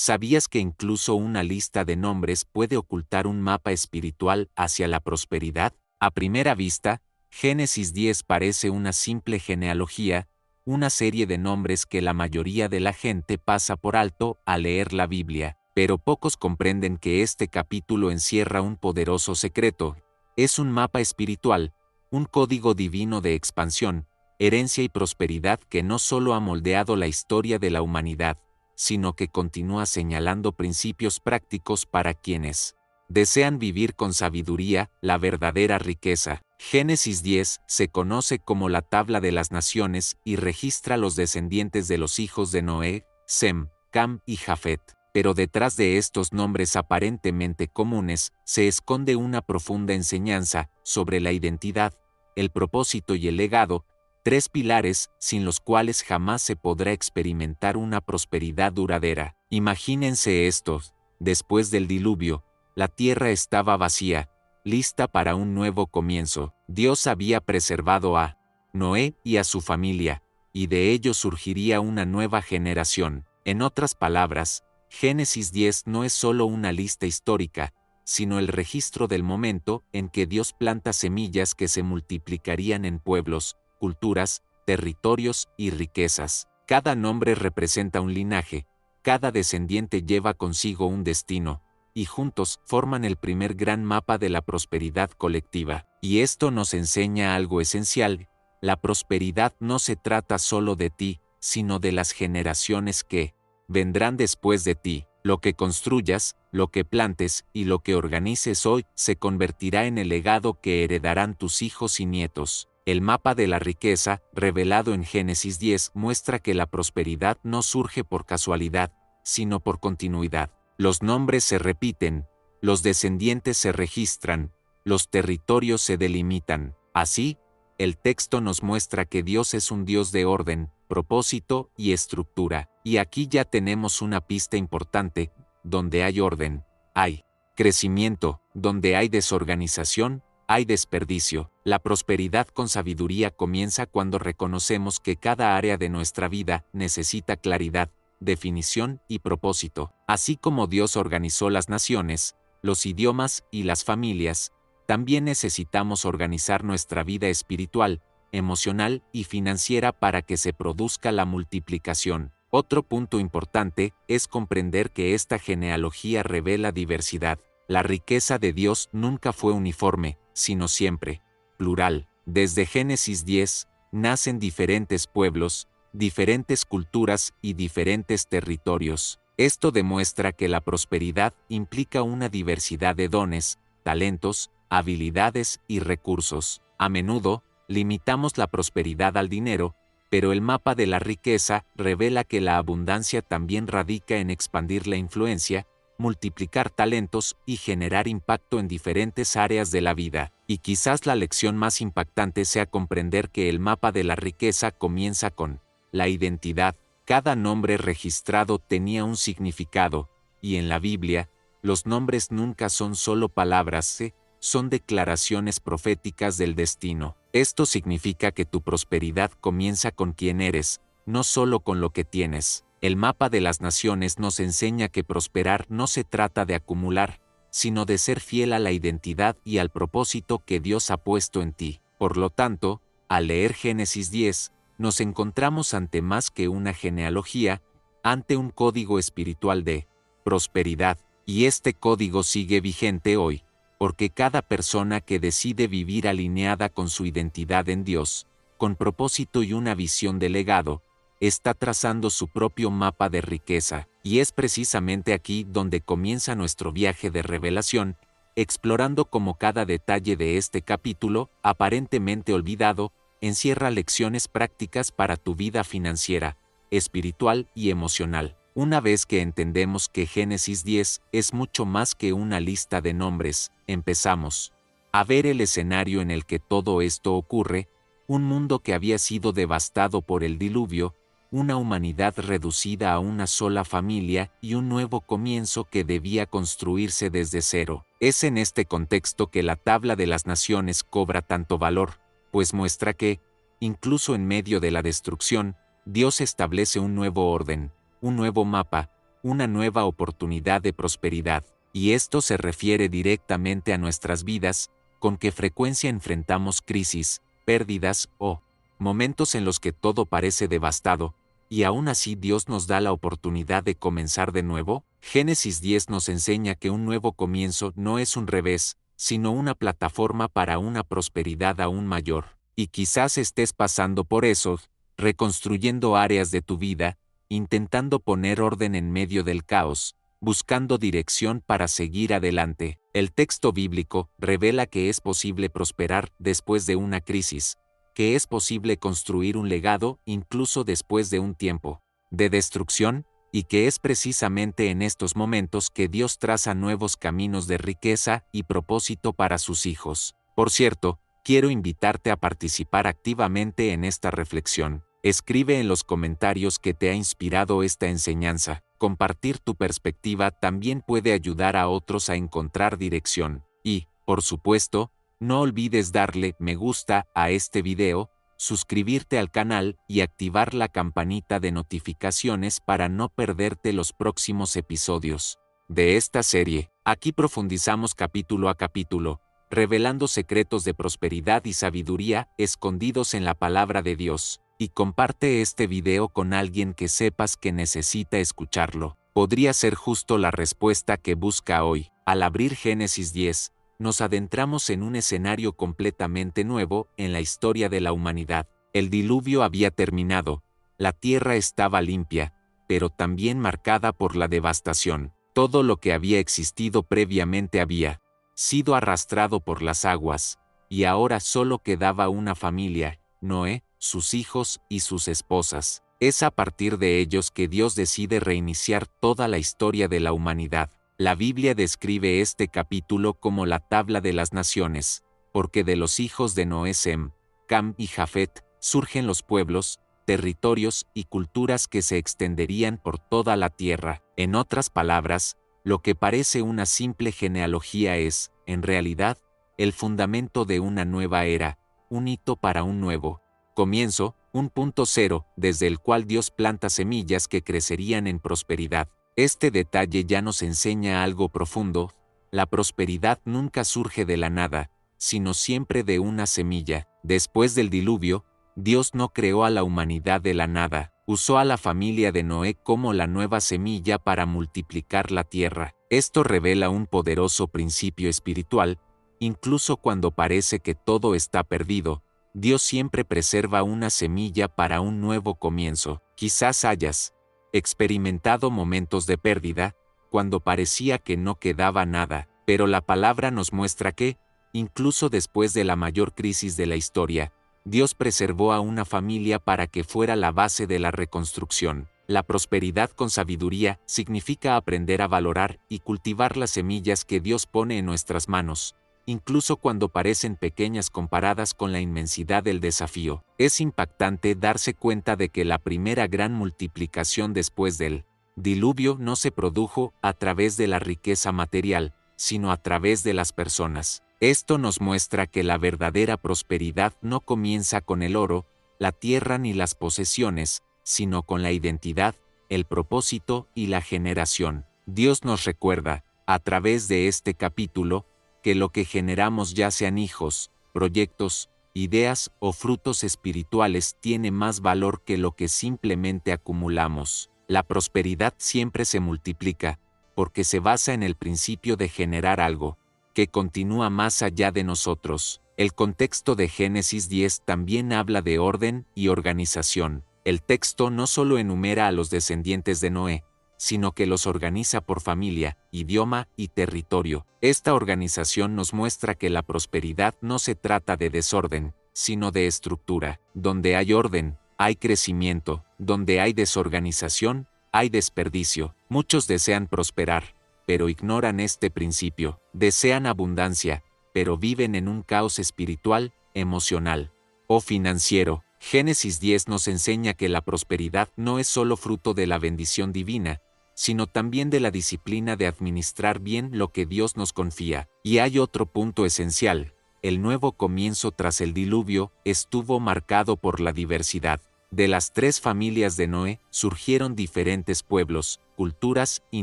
¿Sabías que incluso una lista de nombres puede ocultar un mapa espiritual hacia la prosperidad? A primera vista, Génesis 10 parece una simple genealogía, una serie de nombres que la mayoría de la gente pasa por alto al leer la Biblia, pero pocos comprenden que este capítulo encierra un poderoso secreto. Es un mapa espiritual, un código divino de expansión, herencia y prosperidad que no solo ha moldeado la historia de la humanidad, sino que continúa señalando principios prácticos para quienes desean vivir con sabiduría la verdadera riqueza. Génesis 10 se conoce como la tabla de las naciones y registra los descendientes de los hijos de Noé, Sem, Cam y Jafet. Pero detrás de estos nombres aparentemente comunes se esconde una profunda enseñanza sobre la identidad, el propósito y el legado, tres pilares sin los cuales jamás se podrá experimentar una prosperidad duradera. Imagínense esto: después del diluvio, la tierra estaba vacía, lista para un nuevo comienzo. Dios había preservado a Noé y a su familia, y de ellos surgiría una nueva generación. En otras palabras, Génesis 10 no es solo una lista histórica, sino el registro del momento en que Dios planta semillas que se multiplicarían en pueblos, culturas, territorios y riquezas. Cada nombre representa un linaje, cada descendiente lleva consigo un destino, y juntos forman el primer gran mapa de la prosperidad colectiva. Y esto nos enseña algo esencial: la prosperidad no se trata solo de ti, sino de las generaciones que vendrán después de ti. Lo que construyas, lo que plantes y lo que organices hoy se convertirá en el legado que heredarán tus hijos y nietos. El mapa de la riqueza, revelado en Génesis 10, muestra que la prosperidad no surge por casualidad, sino por continuidad. Los nombres se repiten, los descendientes se registran, los territorios se delimitan. Así, el texto nos muestra que Dios es un Dios de orden, propósito y estructura. Y aquí ya tenemos una pista importante: donde hay orden, hay crecimiento; donde hay desorganización, hay desperdicio. La prosperidad con sabiduría comienza cuando reconocemos que cada área de nuestra vida necesita claridad, definición y propósito. Así como Dios organizó las naciones, los idiomas y las familias, también necesitamos organizar nuestra vida espiritual, emocional y financiera para que se produzca la multiplicación. Otro punto importante es comprender que esta genealogía revela diversidad. La riqueza de Dios nunca fue uniforme, sino siempre plural. Desde Génesis 10, nacen diferentes pueblos, diferentes culturas y diferentes territorios. Esto demuestra que la prosperidad implica una diversidad de dones, talentos, habilidades y recursos. A menudo, limitamos la prosperidad al dinero, pero el mapa de la riqueza revela que la abundancia también radica en expandir la influencia, multiplicar talentos y generar impacto en diferentes áreas de la vida. Y quizás la lección más impactante sea comprender que el mapa de la riqueza comienza con la identidad. Cada nombre registrado tenía un significado, y en la Biblia, los nombres nunca son solo palabras, son declaraciones proféticas del destino. Esto significa que tu prosperidad comienza con quién eres, no solo con lo que tienes. El mapa de las naciones nos enseña que prosperar no se trata de acumular, sino de ser fiel a la identidad y al propósito que Dios ha puesto en ti. Por lo tanto, al leer Génesis 10, nos encontramos ante más que una genealogía, ante un código espiritual de prosperidad. Y este código sigue vigente hoy, porque cada persona que decide vivir alineada con su identidad en Dios, con propósito y una visión de legado, está trazando su propio mapa de riqueza. Y es precisamente aquí donde comienza nuestro viaje de revelación, explorando cómo cada detalle de este capítulo, aparentemente olvidado, encierra lecciones prácticas para tu vida financiera, espiritual y emocional. Una vez que entendemos que Génesis 10 es mucho más que una lista de nombres, empezamos a ver el escenario en el que todo esto ocurre: un mundo que había sido devastado por el diluvio, una humanidad reducida a una sola familia y un nuevo comienzo que debía construirse desde cero. Es en este contexto que la tabla de las naciones cobra tanto valor, pues muestra que, incluso en medio de la destrucción, Dios establece un nuevo orden, un nuevo mapa, una nueva oportunidad de prosperidad. Y esto se refiere directamente a nuestras vidas, con qué frecuencia enfrentamos crisis, pérdidas o momentos en los que todo parece devastado, y aún así Dios nos da la oportunidad de comenzar de nuevo. Génesis 10 nos enseña que un nuevo comienzo no es un revés, sino una plataforma para una prosperidad aún mayor. Y quizás estés pasando por eso, reconstruyendo áreas de tu vida, intentando poner orden en medio del caos, buscando dirección para seguir adelante. El texto bíblico revela que es posible prosperar después de una crisis, que es posible construir un legado incluso después de un tiempo de destrucción, y que es precisamente en estos momentos que Dios traza nuevos caminos de riqueza y propósito para sus hijos. Por cierto, quiero invitarte a participar activamente en esta reflexión. Escribe en los comentarios qué te ha inspirado esta enseñanza. Compartir tu perspectiva también puede ayudar a otros a encontrar dirección. Y, por supuesto, no olvides darle me gusta a este video, suscribirte al canal y activar la campanita de notificaciones para no perderte los próximos episodios de esta serie. Aquí profundizamos capítulo a capítulo, revelando secretos de prosperidad y sabiduría escondidos en la palabra de Dios. Y comparte este video con alguien que sepas que necesita escucharlo. Podría ser justo la respuesta que busca hoy. Al abrir Génesis 10, nos adentramos en un escenario completamente nuevo en la historia de la humanidad. El diluvio había terminado, la tierra estaba limpia, pero también marcada por la devastación. Todo lo que había existido previamente había sido arrastrado por las aguas, y ahora solo quedaba una familia, Noé, sus hijos y sus esposas. Es a partir de ellos que Dios decide reiniciar toda la historia de la humanidad. La Biblia describe este capítulo como la tabla de las naciones, porque de los hijos de Noé, Sem, Cam y Jafet, surgen los pueblos, territorios y culturas que se extenderían por toda la tierra. En otras palabras, lo que parece una simple genealogía es, en realidad, el fundamento de una nueva era, un hito para un nuevo comienzo, un punto cero, desde el cual Dios planta semillas que crecerían en prosperidad. Este detalle ya nos enseña algo profundo: la prosperidad nunca surge de la nada, sino siempre de una semilla. Después del diluvio, Dios no creó a la humanidad de la nada, usó a la familia de Noé como la nueva semilla para multiplicar la tierra. Esto revela un poderoso principio espiritual: incluso cuando parece que todo está perdido, Dios siempre preserva una semilla para un nuevo comienzo. Quizás hayas experimentado momentos de pérdida, cuando parecía que no quedaba nada, pero la palabra nos muestra que, incluso después de la mayor crisis de la historia, Dios preservó a una familia para que fuera la base de la reconstrucción. La prosperidad con sabiduría significa aprender a valorar y cultivar las semillas que Dios pone en nuestras manos, incluso cuando parecen pequeñas comparadas con la inmensidad del desafío. Es impactante darse cuenta de que la primera gran multiplicación después del diluvio no se produjo a través de la riqueza material, sino a través de las personas. Esto nos muestra que la verdadera prosperidad no comienza con el oro, la tierra ni las posesiones, sino con la identidad, el propósito y la generación. Dios nos recuerda, a través de este capítulo, que lo que generamos, ya sean hijos, proyectos, ideas o frutos espirituales, tiene más valor que lo que simplemente acumulamos. La prosperidad siempre se multiplica, porque se basa en el principio de generar algo que continúa más allá de nosotros. El contexto de Génesis 10 también habla de orden y organización. El texto no solo enumera a los descendientes de Noé, sino que los organiza por familia, idioma y territorio. Esta organización nos muestra que la prosperidad no se trata de desorden, sino de estructura. Donde hay orden, hay crecimiento; donde hay desorganización, hay desperdicio. Muchos desean prosperar, pero ignoran este principio. Desean abundancia, pero viven en un caos espiritual, emocional o financiero. Génesis 10 nos enseña que la prosperidad no es solo fruto de la bendición divina, sino también de la disciplina de administrar bien lo que Dios nos confía. Y hay otro punto esencial: el nuevo comienzo tras el diluvio estuvo marcado por la diversidad. De las 3 familias de Noé surgieron diferentes pueblos, culturas y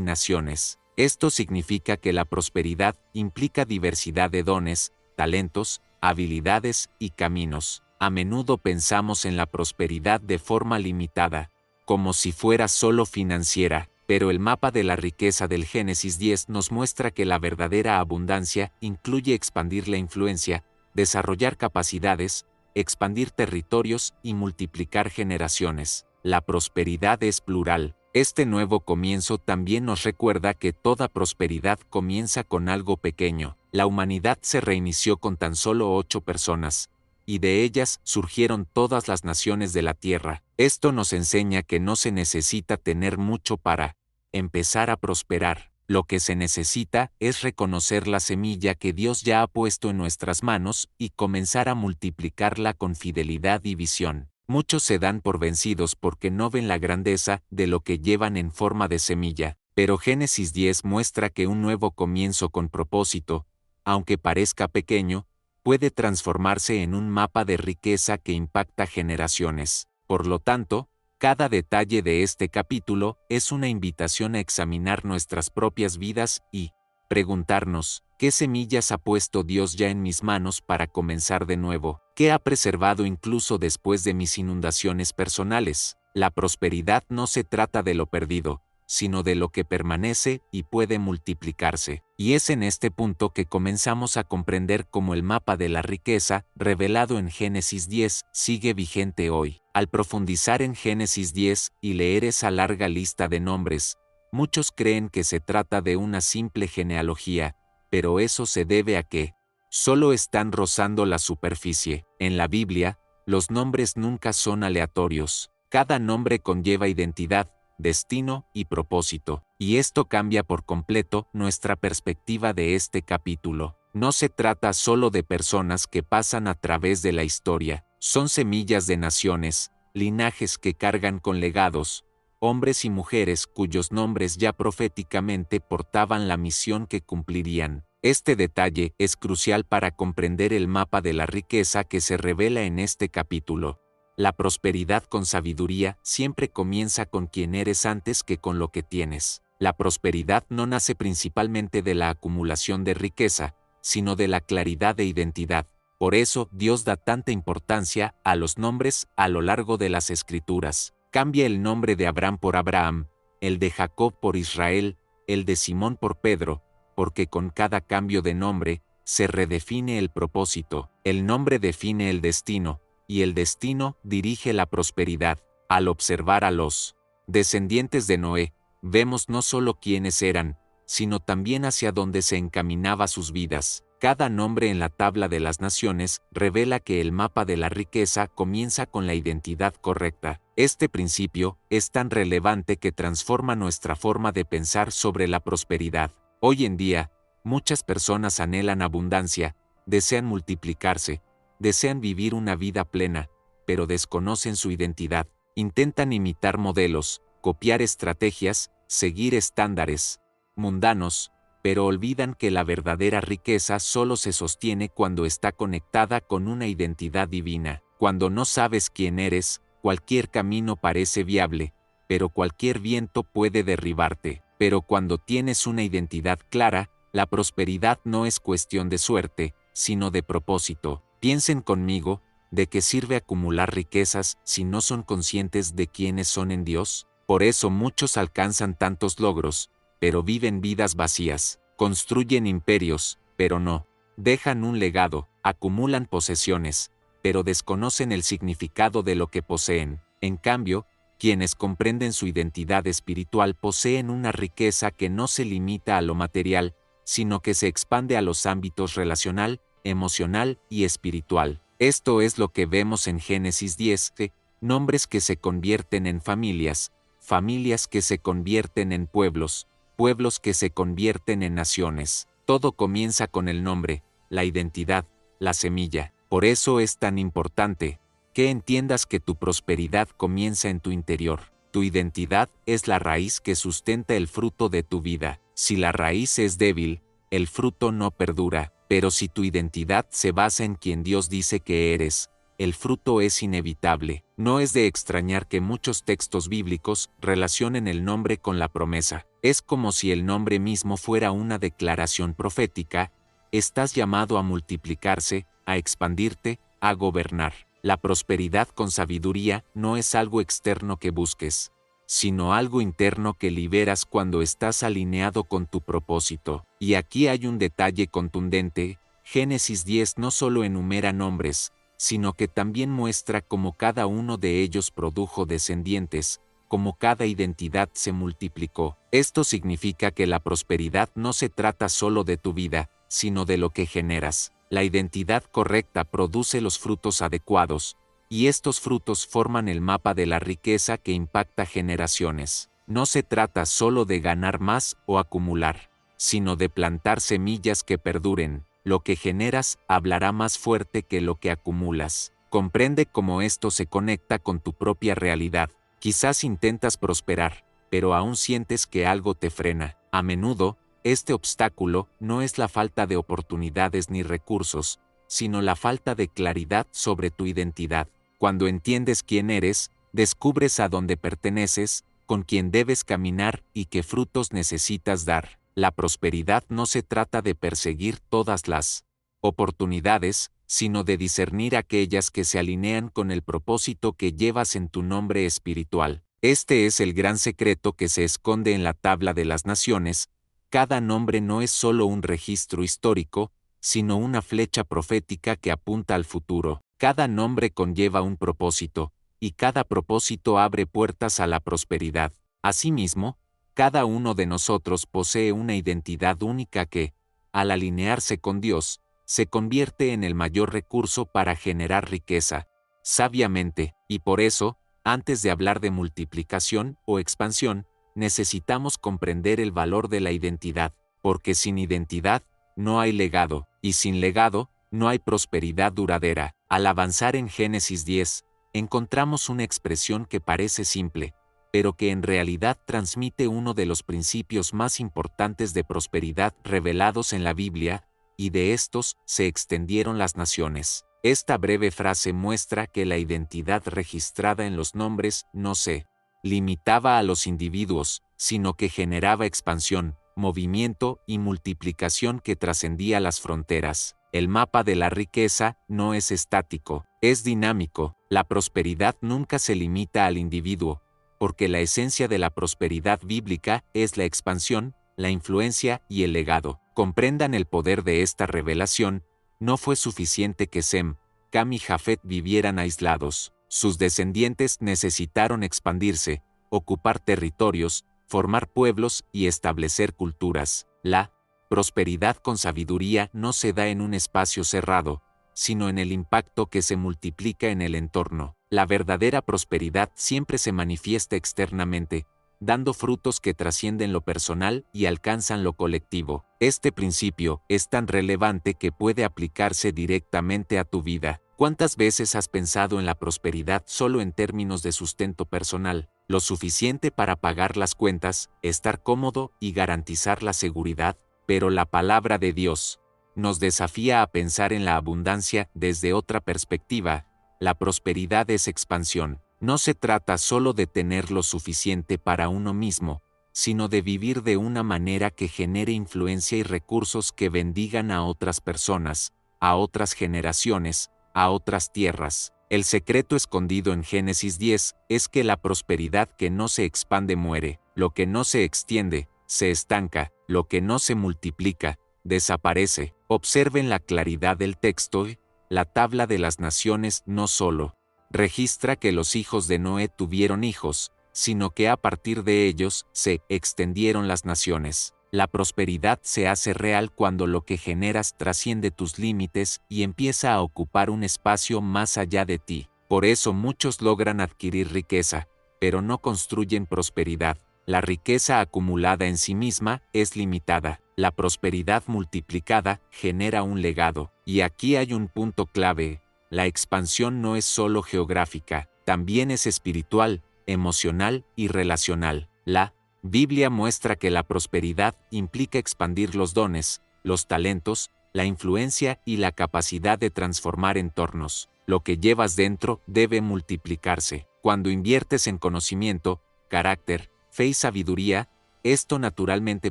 naciones. Esto significa que la prosperidad implica diversidad de dones, talentos, habilidades y caminos. A menudo pensamos en la prosperidad de forma limitada, como si fuera solo financiera, pero el mapa de la riqueza del Génesis 10 nos muestra que la verdadera abundancia incluye expandir la influencia, desarrollar capacidades, expandir territorios y multiplicar generaciones. La prosperidad es plural. Este nuevo comienzo también nos recuerda que toda prosperidad comienza con algo pequeño. La humanidad se reinició con tan solo 8 personas, y de ellas surgieron todas las naciones de la tierra. Esto nos enseña que no se necesita tener mucho para empezar a prosperar. Lo que se necesita es reconocer la semilla que Dios ya ha puesto en nuestras manos y comenzar a multiplicarla con fidelidad y visión. Muchos se dan por vencidos porque no ven la grandeza de lo que llevan en forma de semilla, pero Génesis 10 muestra que un nuevo comienzo con propósito, aunque parezca pequeño, puede transformarse en un mapa de riqueza que impacta generaciones. Por lo tanto, cada detalle de este capítulo es una invitación a examinar nuestras propias vidas y preguntarnos, ¿qué semillas ha puesto Dios ya en mis manos para comenzar de nuevo? ¿Qué ha preservado incluso después de mis inundaciones personales? La prosperidad no se trata de lo perdido, sino de lo que permanece y puede multiplicarse. Y es en este punto que comenzamos a comprender cómo el mapa de la riqueza, revelado en Génesis 10, sigue vigente hoy. Al profundizar en Génesis 10 y leer esa larga lista de nombres, muchos creen que se trata de una simple genealogía, pero eso se debe a que solo están rozando la superficie. En la Biblia, los nombres nunca son aleatorios. Cada nombre conlleva identidad, destino y propósito, y esto cambia por completo nuestra perspectiva de este capítulo. No se trata solo de personas que pasan a través de la historia, son semillas de naciones, linajes que cargan con legados, hombres y mujeres cuyos nombres ya proféticamente portaban la misión que cumplirían. Este detalle es crucial para comprender el mapa de la riqueza que se revela en este capítulo. La prosperidad con sabiduría siempre comienza con quien eres antes que con lo que tienes. La prosperidad no nace principalmente de la acumulación de riqueza, sino de la claridad de identidad. Por eso Dios da tanta importancia a los nombres a lo largo de las Escrituras. Cambia el nombre de Abraham por Abraham, el de Jacob por Israel, el de Simón por Pedro, porque con cada cambio de nombre se redefine el propósito. El nombre define el destino, y el destino dirige la prosperidad. Al observar a los descendientes de Noé, vemos no solo quiénes eran, sino también hacia dónde se encaminaba sus vidas. Cada nombre en la tabla de las naciones revela que el mapa de la riqueza comienza con la identidad correcta. Este principio es tan relevante que transforma nuestra forma de pensar sobre la prosperidad. Hoy en día, muchas personas anhelan abundancia, desean multiplicarse, desean vivir una vida plena, pero desconocen su identidad. Intentan imitar modelos, copiar estrategias, seguir estándares mundanos, pero olvidan que la verdadera riqueza solo se sostiene cuando está conectada con una identidad divina. Cuando no sabes quién eres, cualquier camino parece viable, pero cualquier viento puede derribarte. Pero cuando tienes una identidad clara, la prosperidad no es cuestión de suerte, sino de propósito. Piensen conmigo, ¿de qué sirve acumular riquezas si no son conscientes de quiénes son en Dios? Por eso muchos alcanzan tantos logros, pero viven vidas vacías. Construyen imperios, pero no dejan un legado. Acumulan posesiones, pero desconocen el significado de lo que poseen. En cambio, quienes comprenden su identidad espiritual poseen una riqueza que no se limita a lo material, sino que se expande a los ámbitos relacional, emocional y espiritual. Esto es lo que vemos en Génesis 10, nombres que se convierten en familias, familias que se convierten en pueblos, pueblos que se convierten en naciones. Todo comienza con el nombre, la identidad, la semilla. Por eso es tan importante que entiendas que tu prosperidad comienza en tu interior. Tu identidad es la raíz que sustenta el fruto de tu vida. Si la raíz es débil, el fruto no perdura, pero si tu identidad se basa en quien Dios dice que eres, el fruto es inevitable. No es de extrañar que muchos textos bíblicos relacionen el nombre con la promesa. Es como si el nombre mismo fuera una declaración profética: estás llamado a multiplicarse, a expandirte, a gobernar. La prosperidad con sabiduría no es algo externo que busques, sino algo interno que liberas cuando estás alineado con tu propósito. Y aquí hay un detalle contundente: Génesis 10 no solo enumera nombres, sino que también muestra cómo cada uno de ellos produjo descendientes, cómo cada identidad se multiplicó. Esto significa que la prosperidad no se trata solo de tu vida, sino de lo que generas. La identidad correcta produce los frutos adecuados, y estos frutos forman el mapa de la riqueza que impacta generaciones. No se trata solo de ganar más o acumular, sino de plantar semillas que perduren. Lo que generas hablará más fuerte que lo que acumulas. Comprende cómo esto se conecta con tu propia realidad. Quizás intentas prosperar, pero aún sientes que algo te frena. A menudo, este obstáculo no es la falta de oportunidades ni recursos, sino la falta de claridad sobre tu identidad. Cuando entiendes quién eres, descubres a dónde perteneces, con quién debes caminar y qué frutos necesitas dar. La prosperidad no se trata de perseguir todas las oportunidades, sino de discernir aquellas que se alinean con el propósito que llevas en tu nombre espiritual. Este es el gran secreto que se esconde en la tabla de las naciones. Cada nombre no es solo un registro histórico, sino una flecha profética que apunta al futuro. Cada nombre conlleva un propósito, y cada propósito abre puertas a la prosperidad. Asimismo, cada uno de nosotros posee una identidad única que, al alinearse con Dios, se convierte en el mayor recurso para generar riqueza, sabiamente, y por eso, antes de hablar de multiplicación o expansión, necesitamos comprender el valor de la identidad, porque sin identidad, no hay legado, y sin legado, no hay prosperidad duradera. Al avanzar en Génesis 10, encontramos una expresión que parece simple, pero que en realidad transmite uno de los principios más importantes de prosperidad revelados en la Biblia: y de estos se extendieron las naciones. Esta breve frase muestra que la identidad registrada en los nombres no se limitaba a los individuos, sino que generaba expansión, movimiento y multiplicación que trascendía las fronteras. El mapa de la riqueza no es estático, es dinámico. La prosperidad nunca se limita al individuo, porque la esencia de la prosperidad bíblica es la expansión, la influencia y el legado. Comprendan el poder de esta revelación. No fue suficiente que Sem, Cam y Jafet vivieran aislados. Sus descendientes necesitaron expandirse, ocupar territorios, formar pueblos y establecer culturas. La prosperidad con sabiduría no se da en un espacio cerrado, sino en el impacto que se multiplica en el entorno. La verdadera prosperidad siempre se manifiesta externamente, dando frutos que trascienden lo personal y alcanzan lo colectivo. Este principio es tan relevante que puede aplicarse directamente a tu vida. ¿Cuántas veces has pensado en la prosperidad solo en términos de sustento personal? Lo suficiente para pagar las cuentas, estar cómodo y garantizar la seguridad. Pero la palabra de Dios nos desafía a pensar en la abundancia desde otra perspectiva. La prosperidad es expansión. No se trata solo de tener lo suficiente para uno mismo, sino de vivir de una manera que genere influencia y recursos que bendigan a otras personas, a otras generaciones, a otras tierras. El secreto escondido en Génesis 10 es que la prosperidad que no se expande muere. Lo que no se extiende, se estanca. Lo que no se multiplica, desaparece. Observen la claridad del texto. La tabla de las naciones no solo registra que los hijos de Noé tuvieron hijos, sino que a partir de ellos se extendieron las naciones. La prosperidad se hace real cuando lo que generas trasciende tus límites y empieza a ocupar un espacio más allá de ti. Por eso muchos logran adquirir riqueza, pero no construyen prosperidad. La riqueza acumulada en sí misma es limitada. La prosperidad multiplicada genera un legado. Y aquí hay un punto clave: la expansión no es solo geográfica, también es espiritual, emocional y relacional. La Biblia muestra que la prosperidad implica expandir los dones, los talentos, la influencia y la capacidad de transformar entornos. Lo que llevas dentro debe multiplicarse. Cuando inviertes en conocimiento, carácter, fe y sabiduría, esto naturalmente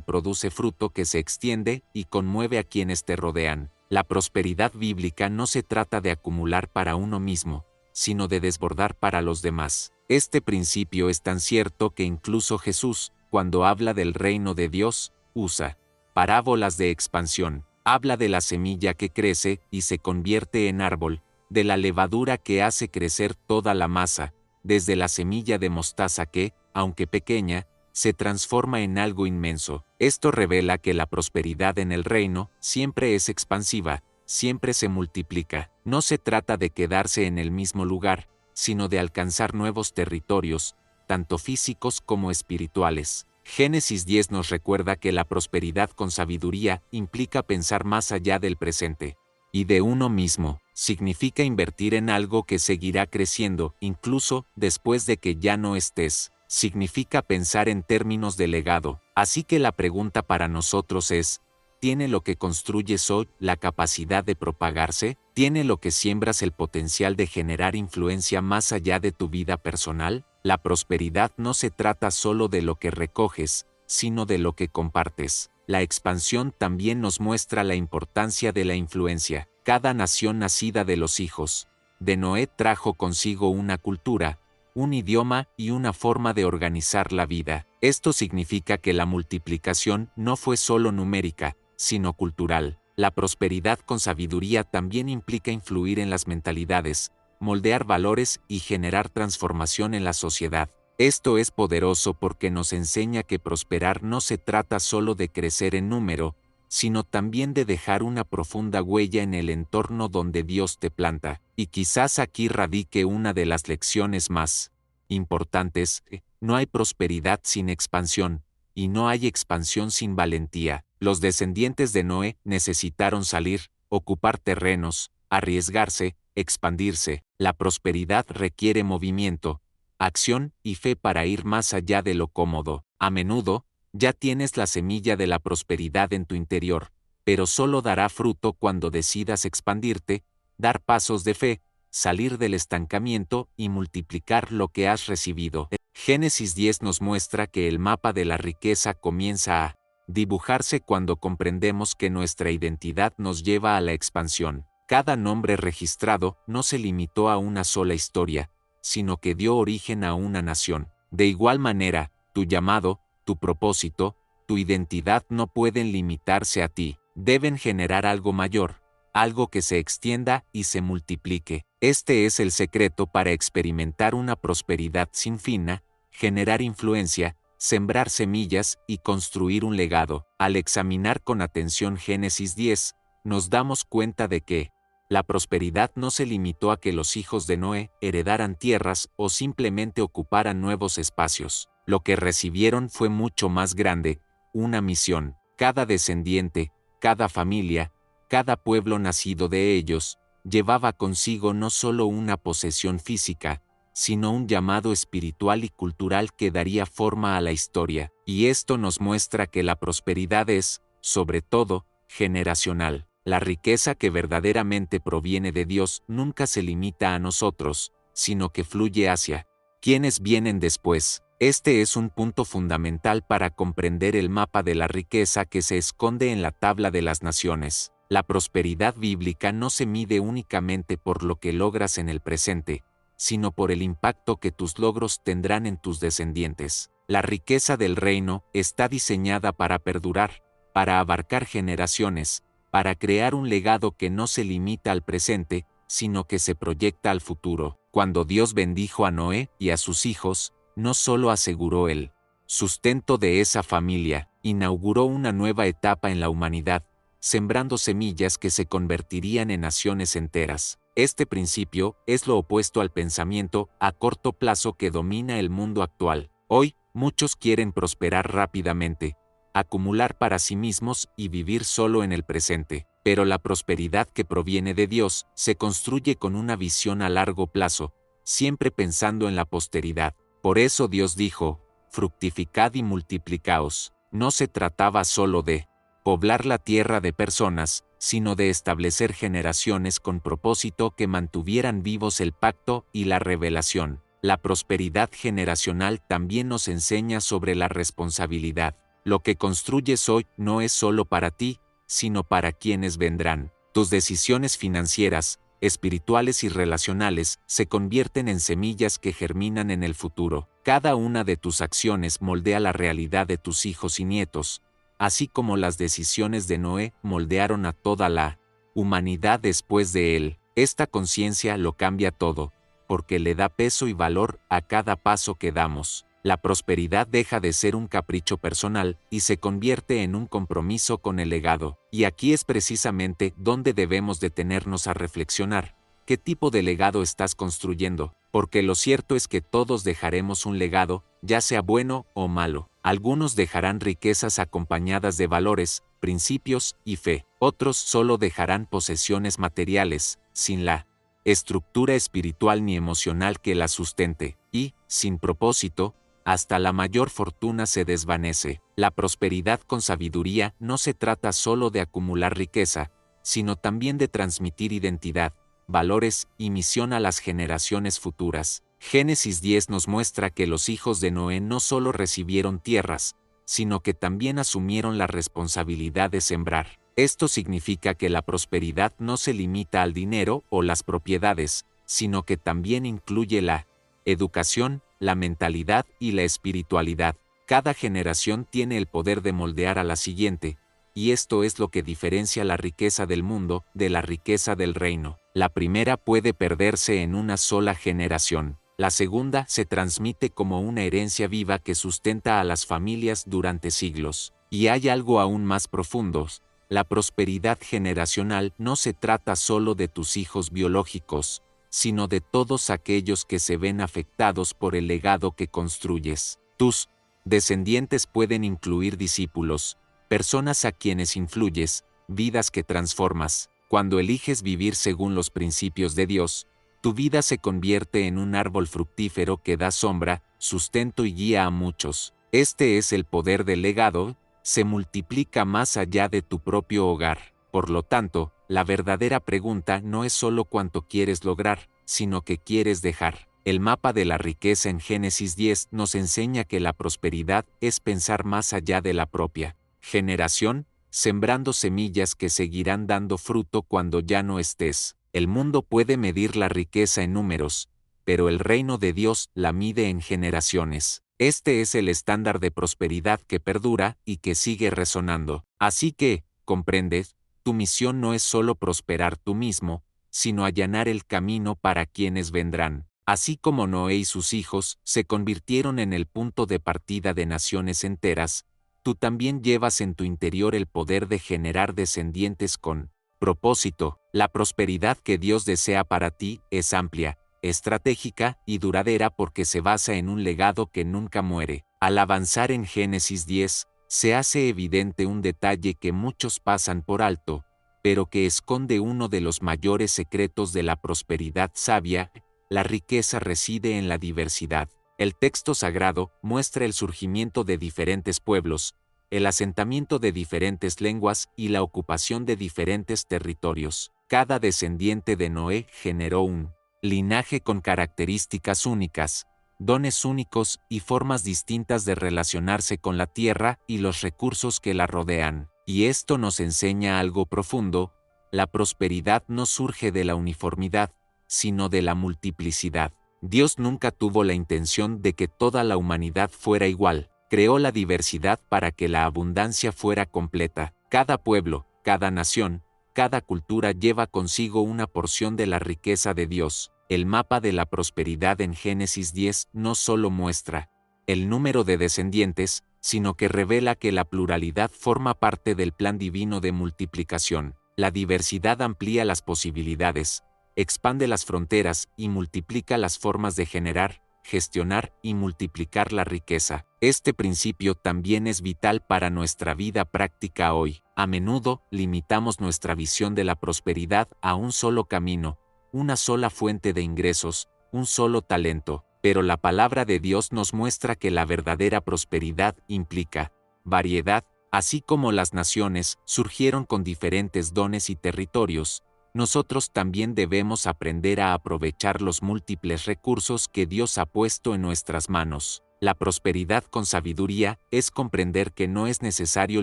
produce fruto que se extiende y conmueve a quienes te rodean. La prosperidad bíblica no se trata de acumular para uno mismo, sino de desbordar para los demás. Este principio es tan cierto que incluso Jesús, cuando habla del reino de Dios, usa parábolas de expansión. Habla de la semilla que crece y se convierte en árbol, de la levadura que hace crecer toda la masa, desde la semilla de mostaza que, aunque pequeña, se transforma en algo inmenso. Esto revela que la prosperidad en el reino siempre es expansiva, siempre se multiplica. No se trata de quedarse en el mismo lugar, sino de alcanzar nuevos territorios, tanto físicos como espirituales. Génesis 10 nos recuerda que la prosperidad con sabiduría implica pensar más allá del presente y de uno mismo. Significa invertir en algo que seguirá creciendo, incluso después de que ya no estés. Significa pensar en términos de legado. Así que la pregunta para nosotros es, ¿tiene lo que construyes hoy la capacidad de propagarse? ¿Tiene lo que siembras el potencial de generar influencia más allá de tu vida personal? La prosperidad no se trata solo de lo que recoges, sino de lo que compartes. La expansión también nos muestra la importancia de la influencia. Cada nación nacida de los hijos de Noé trajo consigo una cultura, un idioma y una forma de organizar la vida. Esto significa que la multiplicación no fue solo numérica, sino cultural. La prosperidad con sabiduría también implica influir en las mentalidades, moldear valores y generar transformación en la sociedad. Esto es poderoso porque nos enseña que prosperar no se trata solo de crecer en número, sino también de dejar una profunda huella en el entorno donde Dios te planta. Y quizás aquí radique una de las lecciones más importantes: no hay prosperidad sin expansión, y no hay expansión sin valentía. Los descendientes de Noé necesitaron salir, ocupar terrenos, arriesgarse, expandirse. La prosperidad requiere movimiento, acción y fe para ir más allá de lo cómodo. A menudo, ya tienes la semilla de la prosperidad en tu interior, pero solo dará fruto cuando decidas expandirte, dar pasos de fe, salir del estancamiento y multiplicar lo que has recibido. Génesis 10 nos muestra que el mapa de la riqueza comienza a dibujarse cuando comprendemos que nuestra identidad nos lleva a la expansión. Cada nombre registrado no se limitó a una sola historia, sino que dio origen a una nación. De igual manera, tu llamado, tu propósito, tu identidad no pueden limitarse a ti. Deben generar algo mayor, algo que se extienda y se multiplique. Este es el secreto para experimentar una prosperidad sin fin: generar influencia, sembrar semillas y construir un legado. Al examinar con atención Génesis 10, nos damos cuenta de que la prosperidad no se limitó a que los hijos de Noé heredaran tierras o simplemente ocuparan nuevos espacios. Lo que recibieron fue mucho más grande: una misión. Cada descendiente, cada familia, cada pueblo nacido de ellos, llevaba consigo no solo una posesión física, sino un llamado espiritual y cultural que daría forma a la historia. Y esto nos muestra que la prosperidad es, sobre todo, generacional. La riqueza que verdaderamente proviene de Dios nunca se limita a nosotros, sino que fluye hacia quienes vienen después. Este es un punto fundamental para comprender el mapa de la riqueza que se esconde en la tabla de las naciones. La prosperidad bíblica no se mide únicamente por lo que logras en el presente, sino por el impacto que tus logros tendrán en tus descendientes. La riqueza del reino está diseñada para perdurar, para abarcar generaciones, para crear un legado que no se limita al presente, sino que se proyecta al futuro. Cuando Dios bendijo a Noé y a sus hijos, no solo aseguró el sustento de esa familia, inauguró una nueva etapa en la humanidad, sembrando semillas que se convertirían en naciones enteras. Este principio es lo opuesto al pensamiento a corto plazo que domina el mundo actual. Hoy, muchos quieren prosperar rápidamente, acumular para sí mismos y vivir solo en el presente. Pero la prosperidad que proviene de Dios se construye con una visión a largo plazo, siempre pensando en la posteridad. Por eso Dios dijo: fructificad y multiplicaos. No se trataba solo de poblar la tierra de personas, sino de establecer generaciones con propósito que mantuvieran vivos el pacto y la revelación. La prosperidad generacional también nos enseña sobre la responsabilidad. Lo que construyes hoy no es solo para ti, sino para quienes vendrán. Tus decisiones financieras, espirituales y relacionales se convierten en semillas que germinan en el futuro. Cada una de tus acciones moldea la realidad de tus hijos y nietos, así como las decisiones de Noé moldearon a toda la humanidad después de él. Esta conciencia lo cambia todo, porque le da peso y valor a cada paso que damos. La prosperidad deja de ser un capricho personal y se convierte en un compromiso con el legado. Y aquí es precisamente donde debemos detenernos a reflexionar. ¿Qué tipo de legado estás construyendo? Porque lo cierto es que todos dejaremos un legado, ya sea bueno o malo. Algunos dejarán riquezas acompañadas de valores, principios y fe. Otros solo dejarán posesiones materiales, sin la estructura espiritual ni emocional que la sustente. Y, sin propósito, hasta la mayor fortuna se desvanece. La prosperidad con sabiduría no se trata solo de acumular riqueza, sino también de transmitir identidad, valores y misión a las generaciones futuras. Génesis 10 nos muestra que los hijos de Noé no solo recibieron tierras, sino que también asumieron la responsabilidad de sembrar. Esto significa que la prosperidad no se limita al dinero o las propiedades, sino que también incluye la educación, la mentalidad y la espiritualidad. Cada generación tiene el poder de moldear a la siguiente, y esto es lo que diferencia la riqueza del mundo de la riqueza del reino. La primera puede perderse en una sola generación. La segunda se transmite como una herencia viva que sustenta a las familias durante siglos. Y hay algo aún más profundo. La prosperidad generacional no se trata solo de tus hijos biológicos, sino de todos aquellos que se ven afectados por el legado que construyes. Tus descendientes pueden incluir discípulos, personas a quienes influyes, vidas que transformas. Cuando eliges vivir según los principios de Dios, tu vida se convierte en un árbol fructífero que da sombra, sustento y guía a muchos. Este es el poder del legado, se multiplica más allá de tu propio hogar. Por lo tanto, la verdadera pregunta no es solo cuánto quieres lograr, sino qué quieres dejar. El mapa de la riqueza en Génesis 10 nos enseña que la prosperidad es pensar más allá de la propia generación, sembrando semillas que seguirán dando fruto cuando ya no estés. El mundo puede medir la riqueza en números, pero el reino de Dios la mide en generaciones. Este es el estándar de prosperidad que perdura y que sigue resonando. Así que, comprendes, tu misión no es solo prosperar tú mismo, sino allanar el camino para quienes vendrán. Así como Noé y sus hijos se convirtieron en el punto de partida de naciones enteras, tú también llevas en tu interior el poder de generar descendientes con propósito. La prosperidad que Dios desea para ti es amplia, estratégica y duradera porque se basa en un legado que nunca muere. Al avanzar en Génesis 10, se hace evidente un detalle que muchos pasan por alto, pero que esconde uno de los mayores secretos de la prosperidad sabia: la riqueza reside en la diversidad. El texto sagrado muestra el surgimiento de diferentes pueblos, el asentamiento de diferentes lenguas y la ocupación de diferentes territorios. Cada descendiente de Noé generó un linaje con características únicas, dones únicos y formas distintas de relacionarse con la tierra y los recursos que la rodean. Y esto nos enseña algo profundo: la prosperidad no surge de la uniformidad, sino de la multiplicidad. Dios nunca tuvo la intención de que toda la humanidad fuera igual. Creó la diversidad para que la abundancia fuera completa. Cada pueblo, cada nación, cada cultura lleva consigo una porción de la riqueza de Dios. El mapa de la prosperidad en Génesis 10 no solo muestra el número de descendientes, sino que revela que la pluralidad forma parte del plan divino de multiplicación. La diversidad amplía las posibilidades, expande las fronteras y multiplica las formas de generar, gestionar y multiplicar la riqueza. Este principio también es vital para nuestra vida práctica hoy. A menudo limitamos nuestra visión de la prosperidad a un solo camino, una sola fuente de ingresos, un solo talento, pero la palabra de Dios nos muestra que la verdadera prosperidad implica variedad, Así como las naciones surgieron con diferentes dones y territorios, nosotros también debemos aprender a aprovechar los múltiples recursos que Dios ha puesto en nuestras manos. La prosperidad con sabiduría es comprender que no es necesario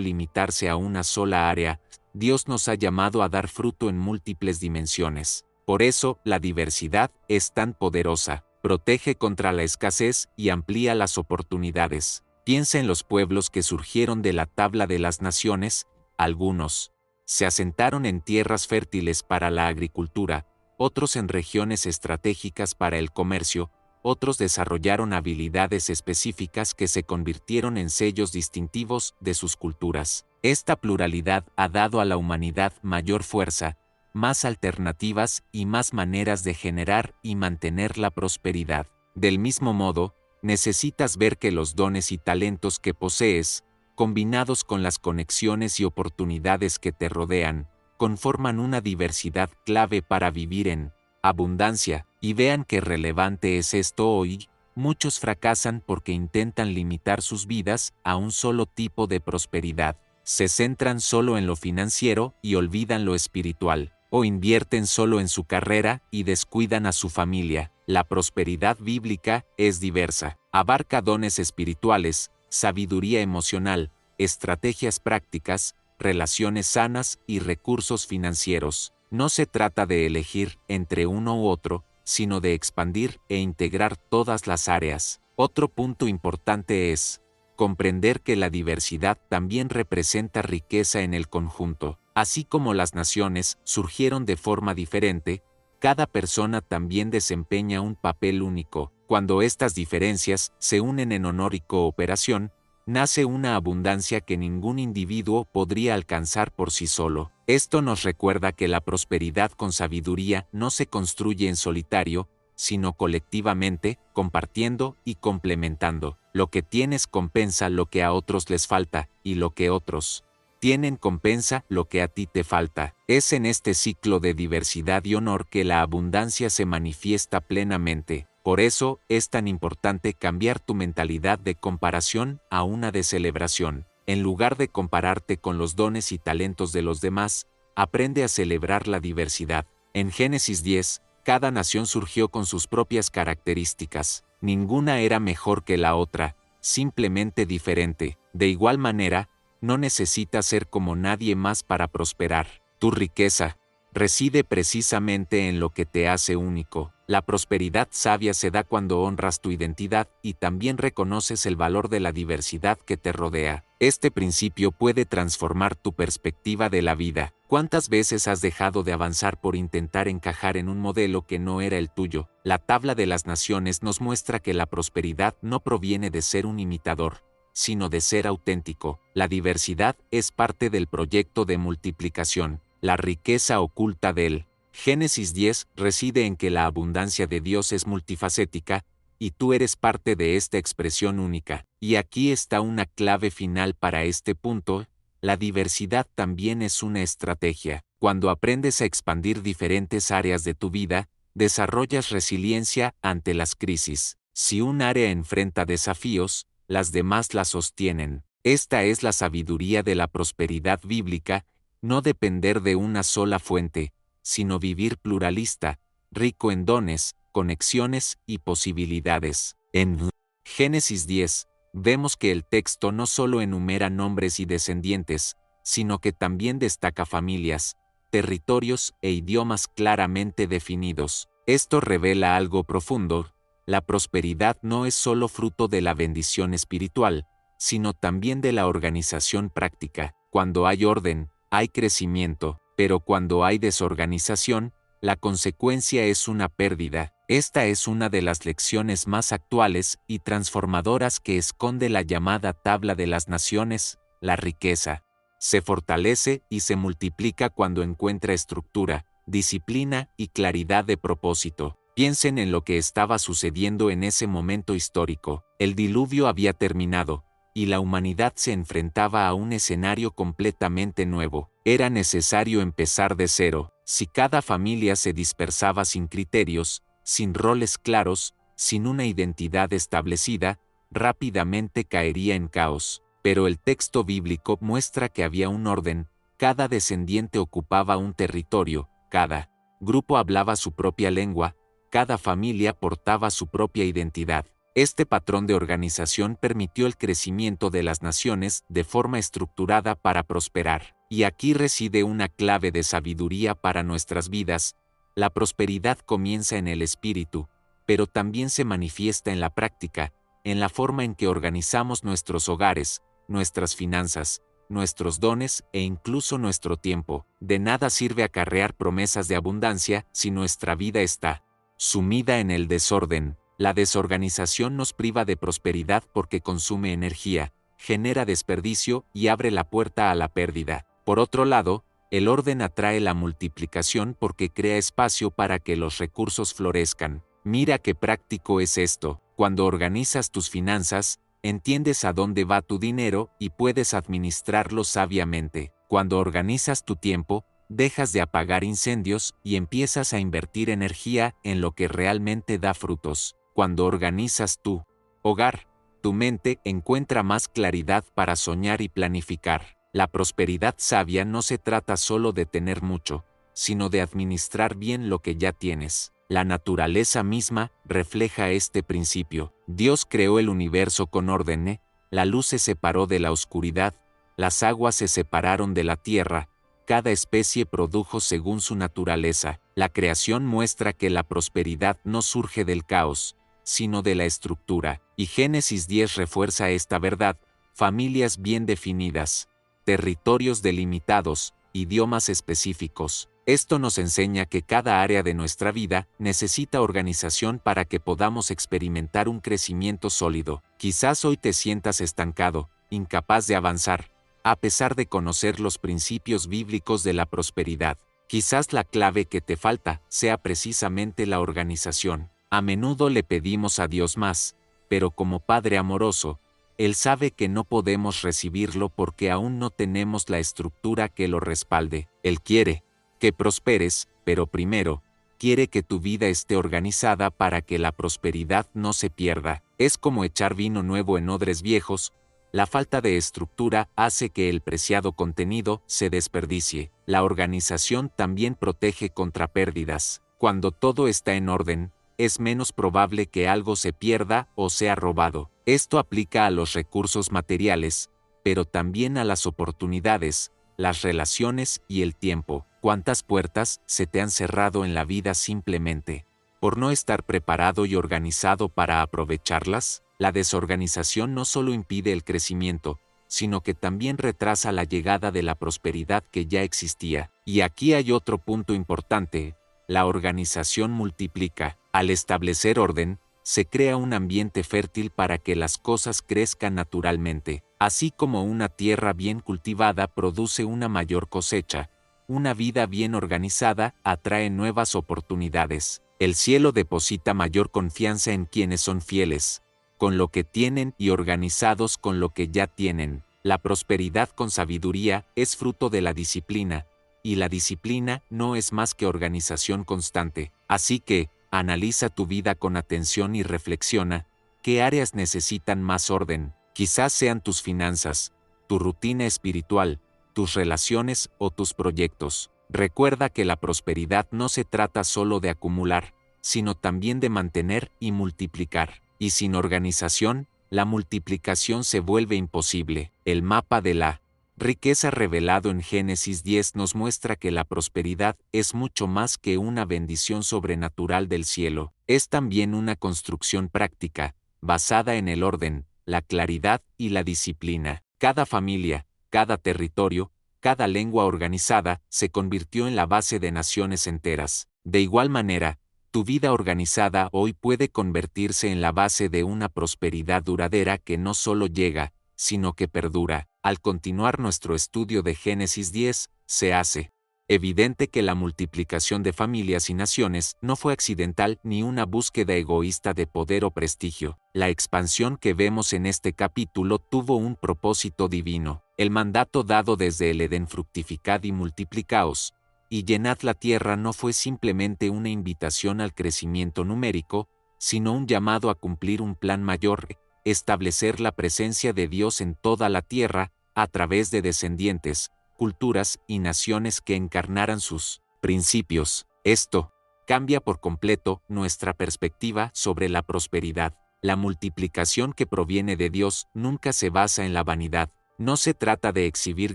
limitarse a una sola área. Dios nos ha llamado a dar fruto en múltiples dimensiones. Por eso, la diversidad es tan poderosa, protege contra la escasez y amplía las oportunidades. Piensa en los pueblos que surgieron de la tabla de las naciones. Algunos se asentaron en tierras fértiles para la agricultura, otros en regiones estratégicas para el comercio, otros desarrollaron habilidades específicas que se convirtieron en sellos distintivos de sus culturas. Esta pluralidad ha dado a la humanidad mayor fuerza, más alternativas y más maneras de generar y mantener la prosperidad. Del mismo modo, necesitas ver que los dones y talentos que posees, combinados con las conexiones y oportunidades que te rodean, conforman una diversidad clave para vivir en abundancia, y vean qué relevante es esto hoy. Muchos fracasan porque intentan limitar sus vidas a un solo tipo de prosperidad. Se centran solo en lo financiero y olvidan lo espiritual, o invierten solo en su carrera y descuidan a su familia. La prosperidad bíblica es diversa, abarca dones espirituales, sabiduría emocional, estrategias prácticas, relaciones sanas y recursos financieros. No se trata de elegir entre uno u otro, sino de expandir e integrar todas las áreas. Otro punto importante es comprender que la diversidad también representa riqueza en el conjunto. Así como las naciones surgieron de forma diferente, cada persona también desempeña un papel único. Cuando estas diferencias se unen en honor y cooperación, nace una abundancia que ningún individuo podría alcanzar por sí solo. Esto nos recuerda que la prosperidad con sabiduría no se construye en solitario, sino colectivamente, compartiendo y complementando. Lo que tienes compensa lo que a otros les falta, y lo que otros tienen compensa lo que a ti te falta. Es en este ciclo de diversidad y honor que la abundancia se manifiesta plenamente. Por eso es tan importante cambiar tu mentalidad de comparación a una de celebración. En lugar de compararte con los dones y talentos de los demás, aprende a celebrar la diversidad. En Génesis 10, cada nación surgió con sus propias características. Ninguna era mejor que la otra, simplemente diferente. De igual manera, no necesitas ser como nadie más para prosperar. Tu riqueza reside precisamente en lo que te hace único. La prosperidad sabia se da cuando honras tu identidad y también reconoces el valor de la diversidad que te rodea. Este principio puede transformar tu perspectiva de la vida. ¿Cuántas veces has dejado de avanzar por intentar encajar en un modelo que no era el tuyo? La tabla de las naciones nos muestra que la prosperidad no proviene de ser un imitador, sino de ser auténtico. La diversidad es parte del proyecto de multiplicación. La riqueza oculta del Génesis 10 reside en que la abundancia de Dios es multifacética, y tú eres parte de esta expresión única. Y aquí está una clave final para este punto: la diversidad también es una estrategia. Cuando aprendes a expandir diferentes áreas de tu vida, desarrollas resiliencia ante las crisis. Si un área enfrenta desafíos, las demás la sostienen. Esta es la sabiduría de la prosperidad bíblica: no depender de una sola fuente, sino vivir pluralista, rico en dones, conexiones y posibilidades. En Génesis 10, vemos que el texto no solo enumera nombres y descendientes, sino que también destaca familias, territorios e idiomas claramente definidos. Esto revela algo profundo: la prosperidad no es solo fruto de la bendición espiritual, sino también de la organización práctica. Cuando hay orden, hay crecimiento, pero cuando hay desorganización, la consecuencia es una pérdida. Esta es una de las lecciones más actuales y transformadoras que esconde la llamada tabla de las naciones. La riqueza se fortalece y se multiplica cuando encuentra estructura, disciplina y claridad de propósito. Piensen en lo que estaba sucediendo en ese momento histórico. El diluvio había terminado, y la humanidad se enfrentaba a un escenario completamente nuevo. Era necesario empezar de cero. Si cada familia se dispersaba sin criterios, sin roles claros, sin una identidad establecida, rápidamente caería en caos. Pero el texto bíblico muestra que había un orden, cada descendiente ocupaba un territorio, cada grupo hablaba su propia lengua, cada familia portaba su propia identidad. Este patrón de organización permitió el crecimiento de las naciones de forma estructurada para prosperar. Y aquí reside una clave de sabiduría para nuestras vidas. La prosperidad comienza en el espíritu, pero también se manifiesta en la práctica, en la forma en que organizamos nuestros hogares, nuestras finanzas, nuestros dones e incluso nuestro tiempo. De nada sirve acarrear promesas de abundancia si nuestra vida está sumida en el desorden. La desorganización nos priva de prosperidad porque consume energía, genera desperdicio y abre la puerta a la pérdida. Por otro lado, el orden atrae la multiplicación porque crea espacio para que los recursos florezcan. Mira qué práctico es esto. Cuando organizas tus finanzas, entiendes a dónde va tu dinero y puedes administrarlo sabiamente. Cuando organizas tu tiempo, dejas de apagar incendios y empiezas a invertir energía en lo que realmente da frutos. Cuando organizas tu hogar, tu mente encuentra más claridad para soñar y planificar. La prosperidad sabia no se trata solo de tener mucho, sino de administrar bien lo que ya tienes. La naturaleza misma refleja este principio. Dios creó el universo con orden, la luz se separó de la oscuridad, las aguas se separaron de la tierra, cada especie produjo según su naturaleza. La creación muestra que la prosperidad no surge del caos, sino de la estructura. Y Génesis 10 refuerza esta verdad: familias bien definidas, territorios delimitados, idiomas específicos. Esto nos enseña que cada área de nuestra vida necesita organización para que podamos experimentar un crecimiento sólido. Quizás hoy te sientas estancado, incapaz de avanzar, a pesar de conocer los principios bíblicos de la prosperidad. Quizás la clave que te falta sea precisamente la organización. A menudo le pedimos a Dios más, pero como Padre amoroso, Él sabe que no podemos recibirlo porque aún no tenemos la estructura que lo respalde. Él quiere que prosperes, pero primero, quiere que tu vida esté organizada para que la prosperidad no se pierda. Es como echar vino nuevo en odres viejos. La falta de estructura hace que el preciado contenido se desperdicie. La organización también protege contra pérdidas. Cuando todo está en orden, es menos probable que algo se pierda o sea robado. Esto aplica a los recursos materiales, pero también a las oportunidades, las relaciones y el tiempo. ¿Cuántas puertas se te han cerrado en la vida simplemente por no estar preparado y organizado para aprovecharlas? La desorganización no solo impide el crecimiento, sino que también retrasa la llegada de la prosperidad que ya existía. Y aquí hay otro punto importante: la organización multiplica. Al establecer orden, se crea un ambiente fértil para que las cosas crezcan naturalmente. Así como una tierra bien cultivada produce una mayor cosecha, una vida bien organizada atrae nuevas oportunidades. El cielo deposita mayor confianza en quienes son fieles con lo que tienen y organizados con lo que ya tienen. La prosperidad con sabiduría es fruto de la disciplina, y la disciplina no es más que organización constante. Así que, analiza tu vida con atención y reflexiona: ¿qué áreas necesitan más orden? Quizás sean tus finanzas, tu rutina espiritual, tus relaciones o tus proyectos. Recuerda que la prosperidad no se trata solo de acumular, sino también de mantener y multiplicar. Y sin organización, la multiplicación se vuelve imposible. El mapa de la riqueza revelado en Génesis 10 nos muestra que la prosperidad es mucho más que una bendición sobrenatural del cielo. Es también una construcción práctica, basada en el orden, la claridad y la disciplina. Cada familia, cada territorio, cada lengua organizada se convirtió en la base de naciones enteras. De igual manera, tu vida organizada hoy puede convertirse en la base de una prosperidad duradera que no solo llega, sino que perdura. Al continuar nuestro estudio de Génesis 10, se hace evidente que la multiplicación de familias y naciones no fue accidental ni una búsqueda egoísta de poder o prestigio. La expansión que vemos en este capítulo tuvo un propósito divino. El mandato dado desde el Edén: fructificad y multiplicaos y llenad la tierra, no fue simplemente una invitación al crecimiento numérico, sino un llamado a cumplir un plan mayor, establecer la presencia de Dios en toda la tierra, a través de descendientes, culturas y naciones que encarnaran sus principios. Esto cambia por completo nuestra perspectiva sobre la prosperidad. La multiplicación que proviene de Dios nunca se basa en la vanidad. No se trata de exhibir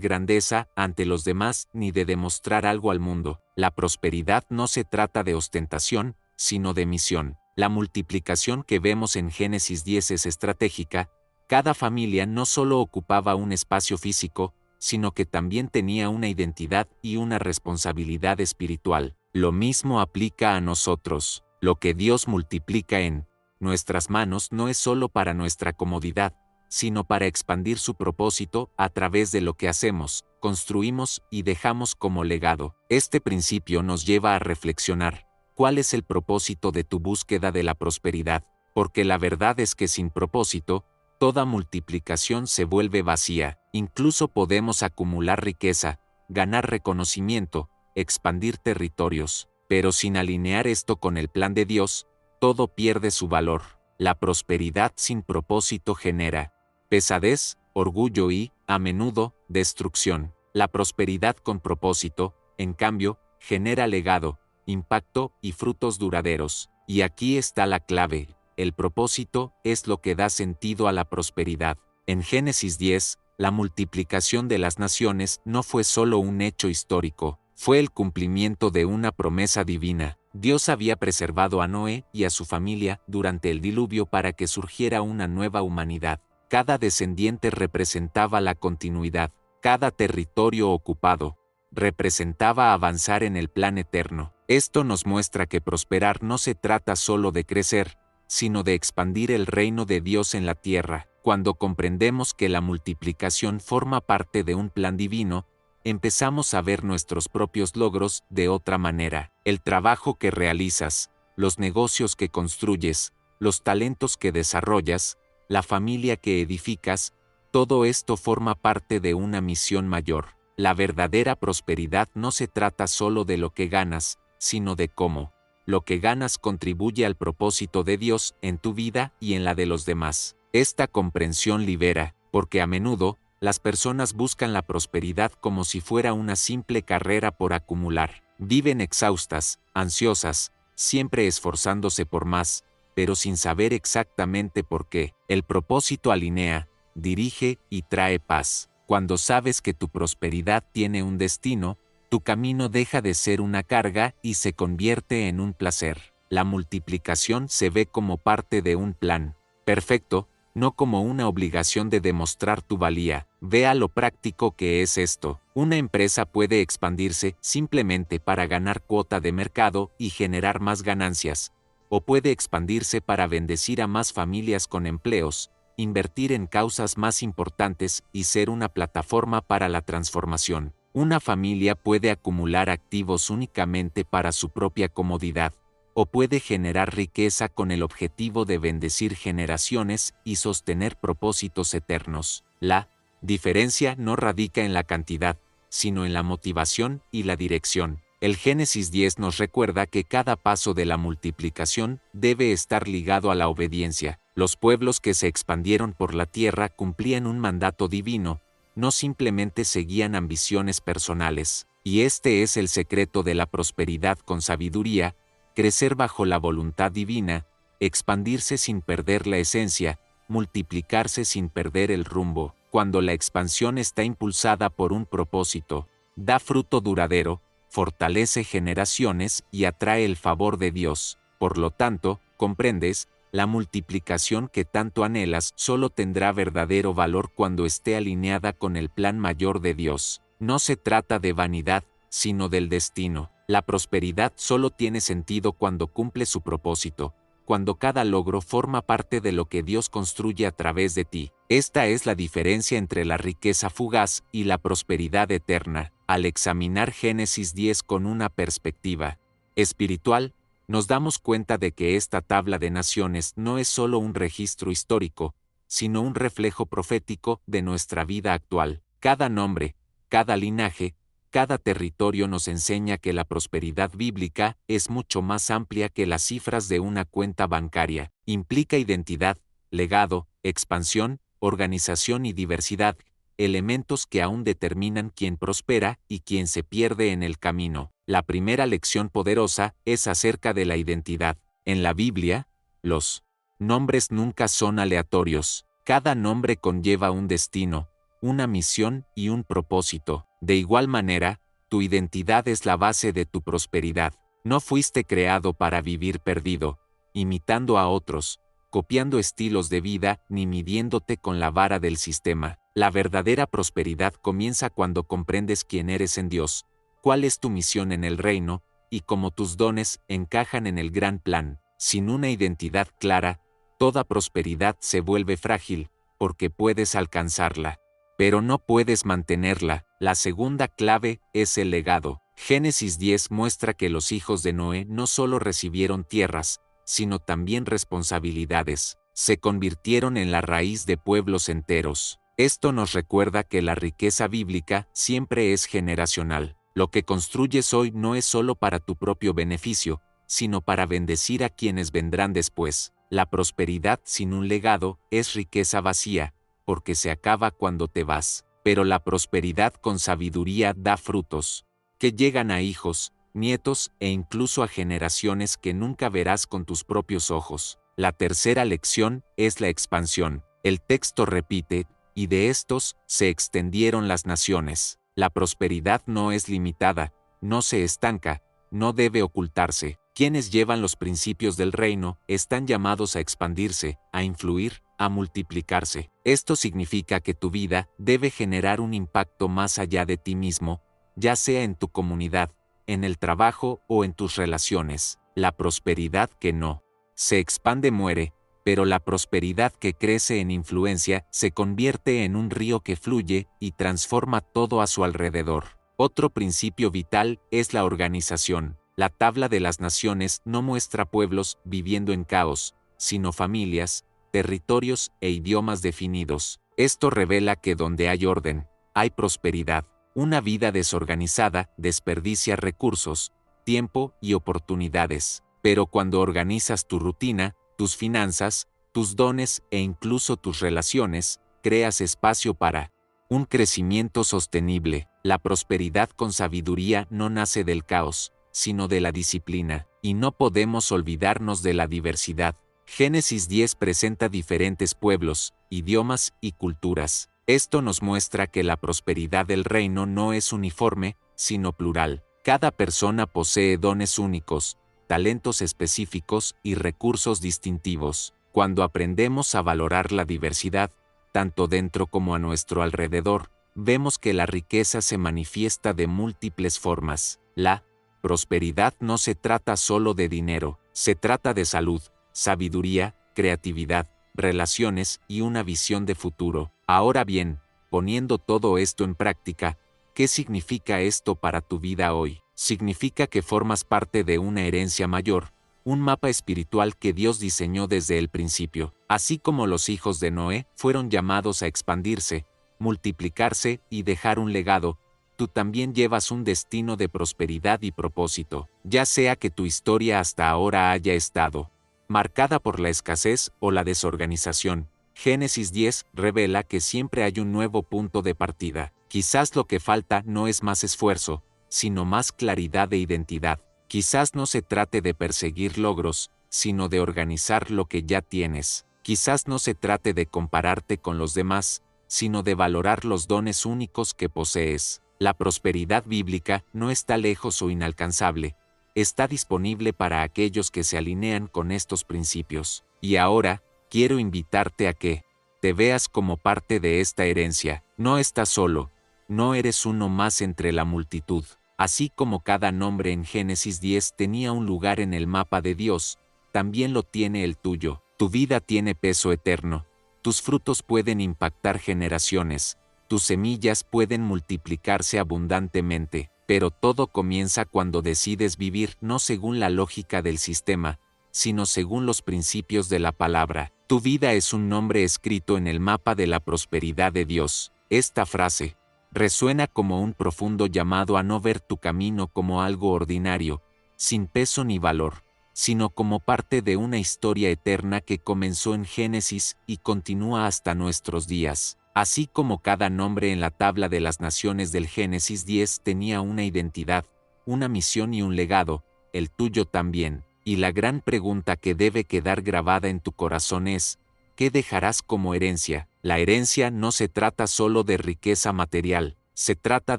grandeza ante los demás ni de demostrar algo al mundo. La prosperidad no se trata de ostentación, sino de misión. La multiplicación que vemos en Génesis 10 es estratégica. Cada familia no solo ocupaba un espacio físico, sino que también tenía una identidad y una responsabilidad espiritual. Lo mismo aplica a nosotros. Lo que Dios multiplica en nuestras manos no es solo para nuestra comodidad, sino para expandir su propósito a través de lo que hacemos, construimos y dejamos como legado. Este principio nos lleva a reflexionar: ¿cuál es el propósito de tu búsqueda de la prosperidad? Porque la verdad es que sin propósito, toda multiplicación se vuelve vacía. Incluso podemos acumular riqueza, ganar reconocimiento, expandir territorios, pero sin alinear esto con el plan de Dios, todo pierde su valor. La prosperidad sin propósito genera pesadez, orgullo y, a menudo, destrucción. La prosperidad con propósito, en cambio, genera legado, impacto y frutos duraderos. Y aquí está la clave: el propósito es lo que da sentido a la prosperidad. En Génesis 10, la multiplicación de las naciones no fue solo un hecho histórico, fue el cumplimiento de una promesa divina. Dios había preservado a Noé y a su familia durante el diluvio para que surgiera una nueva humanidad. Cada descendiente representaba la continuidad, cada territorio ocupado representaba avanzar en el plan eterno. Esto nos muestra que prosperar no se trata solo de crecer, sino de expandir el reino de Dios en la tierra. Cuando comprendemos que la multiplicación forma parte de un plan divino, empezamos a ver nuestros propios logros de otra manera. El trabajo que realizas, los negocios que construyes, los talentos que desarrollas, la familia que edificas, todo esto forma parte de una misión mayor. La verdadera prosperidad no se trata solo de lo que ganas, sino de cómo lo que ganas contribuye al propósito de Dios en tu vida y en la de los demás. Esta comprensión libera, porque a menudo, las personas buscan la prosperidad como si fuera una simple carrera por acumular. Viven exhaustas, ansiosas, siempre esforzándose por más, pero sin saber exactamente por qué. El propósito alinea, dirige y trae paz. Cuando sabes que tu prosperidad tiene un destino, tu camino deja de ser una carga y se convierte en un placer. La multiplicación se ve como parte de un plan perfecto, no como una obligación de demostrar tu valía. Vea lo práctico que es esto. Una empresa puede expandirse simplemente para ganar cuota de mercado y generar más ganancias, o puede expandirse para bendecir a más familias con empleos, invertir en causas más importantes y ser una plataforma para la transformación. Una familia puede acumular activos únicamente para su propia comodidad, o puede generar riqueza con el objetivo de bendecir generaciones y sostener propósitos eternos. La diferencia no radica en la cantidad, sino en la motivación y la dirección. El Génesis 10 nos recuerda que cada paso de la multiplicación debe estar ligado a la obediencia. Los pueblos que se expandieron por la tierra cumplían un mandato divino, no simplemente seguían ambiciones personales. Y este es el secreto de la prosperidad con sabiduría: crecer bajo la voluntad divina, expandirse sin perder la esencia, multiplicarse sin perder el rumbo. Cuando la expansión está impulsada por un propósito, da fruto duradero, fortalece generaciones y atrae el favor de Dios. Por lo tanto, comprendes, la multiplicación que tanto anhelas solo tendrá verdadero valor cuando esté alineada con el plan mayor de Dios. No se trata de vanidad, sino del destino. La prosperidad solo tiene sentido cuando cumple su propósito, cuando cada logro forma parte de lo que Dios construye a través de ti. Esta es la diferencia entre la riqueza fugaz y la prosperidad eterna. Al examinar Génesis 10 con una perspectiva espiritual, nos damos cuenta de que esta tabla de naciones no es solo un registro histórico, sino un reflejo profético de nuestra vida actual. Cada nombre, cada linaje, cada territorio nos enseña que la prosperidad bíblica es mucho más amplia que las cifras de una cuenta bancaria. Implica identidad, legado, expansión, organización y diversidad, elementos que aún determinan quién prospera y quién se pierde en el camino. La primera lección poderosa es acerca de la identidad. En la Biblia, los nombres nunca son aleatorios. Cada nombre conlleva un destino, una misión y un propósito. De igual manera, tu identidad es la base de tu prosperidad. No fuiste creado para vivir perdido, imitando a otros, copiando estilos de vida ni midiéndote con la vara del sistema. La verdadera prosperidad comienza cuando comprendes quién eres en Dios, cuál es tu misión en el reino, y cómo tus dones encajan en el gran plan. Sin una identidad clara, toda prosperidad se vuelve frágil, porque puedes alcanzarla, pero no puedes mantenerla. La segunda clave es el legado. Génesis 10 muestra que los hijos de Noé no solo recibieron tierras, sino también responsabilidades. Se convirtieron en la raíz de pueblos enteros. Esto nos recuerda que la riqueza bíblica siempre es generacional. Lo que construyes hoy no es solo para tu propio beneficio, sino para bendecir a quienes vendrán después. La prosperidad sin un legado es riqueza vacía, porque se acaba cuando te vas. Pero la prosperidad con sabiduría da frutos, que llegan a hijos, nietos e incluso a generaciones que nunca verás con tus propios ojos. La tercera lección es la expansión. El texto repite, y de estos se extendieron las naciones. La prosperidad no es limitada, no se estanca, no debe ocultarse. Quienes llevan los principios del reino están llamados a expandirse, a influir, a multiplicarse. Esto significa que tu vida debe generar un impacto más allá de ti mismo, ya sea en tu comunidad, en el trabajo o en tus relaciones. La prosperidad que no se expande muere, pero la prosperidad que crece en influencia se convierte en un río que fluye y transforma todo a su alrededor. Otro principio vital es la organización. La tabla de las naciones no muestra pueblos viviendo en caos, sino familias, territorios e idiomas definidos. Esto revela que donde hay orden, hay prosperidad. Una vida desorganizada desperdicia recursos, tiempo y oportunidades. Pero cuando organizas tu rutina, tus finanzas, tus dones e incluso tus relaciones, creas espacio para un crecimiento sostenible. La prosperidad con sabiduría no nace del caos, sino de la disciplina, y no podemos olvidarnos de la diversidad. Génesis 10 presenta diferentes pueblos, idiomas y culturas. Esto nos muestra que la prosperidad del reino no es uniforme, sino plural. Cada persona posee dones únicos, talentos específicos y recursos distintivos. Cuando aprendemos a valorar la diversidad, tanto dentro como a nuestro alrededor, vemos que la riqueza se manifiesta de múltiples formas. La prosperidad no se trata solo de dinero, se trata de salud, sabiduría, creatividad, relaciones y una visión de futuro. Ahora bien, poniendo todo esto en práctica, ¿qué significa esto para tu vida hoy? Significa que formas parte de una herencia mayor, un mapa espiritual que Dios diseñó desde el principio. Así como los hijos de Noé fueron llamados a expandirse, multiplicarse y dejar un legado, tú también llevas un destino de prosperidad y propósito. Ya sea que tu historia hasta ahora haya estado marcada por la escasez o la desorganización, Génesis 10 revela que siempre hay un nuevo punto de partida. Quizás lo que falta no es más esfuerzo, sino más claridad de identidad. Quizás no se trate de perseguir logros, sino de organizar lo que ya tienes. Quizás no se trate de compararte con los demás, sino de valorar los dones únicos que posees. La prosperidad bíblica no está lejos o inalcanzable, está disponible para aquellos que se alinean con estos principios. Y ahora, quiero invitarte a que te veas como parte de esta herencia. No estás solo, no eres uno más entre la multitud. Así como cada nombre en Génesis 10 tenía un lugar en el mapa de Dios, también lo tiene el tuyo. Tu vida tiene peso eterno. Tus frutos pueden impactar generaciones. Tus semillas pueden multiplicarse abundantemente. Pero todo comienza cuando decides vivir no según la lógica del sistema, sino según los principios de la palabra. Tu vida es un nombre escrito en el mapa de la prosperidad de Dios. Esta frase resuena como un profundo llamado a no ver tu camino como algo ordinario, sin peso ni valor, sino como parte de una historia eterna que comenzó en Génesis y continúa hasta nuestros días. Así como cada nombre en la tabla de las naciones del Génesis 10 tenía una identidad, una misión y un legado, el tuyo también. Y la gran pregunta que debe quedar grabada en tu corazón es, ¿qué dejarás como herencia? La herencia no se trata solo de riqueza material, se trata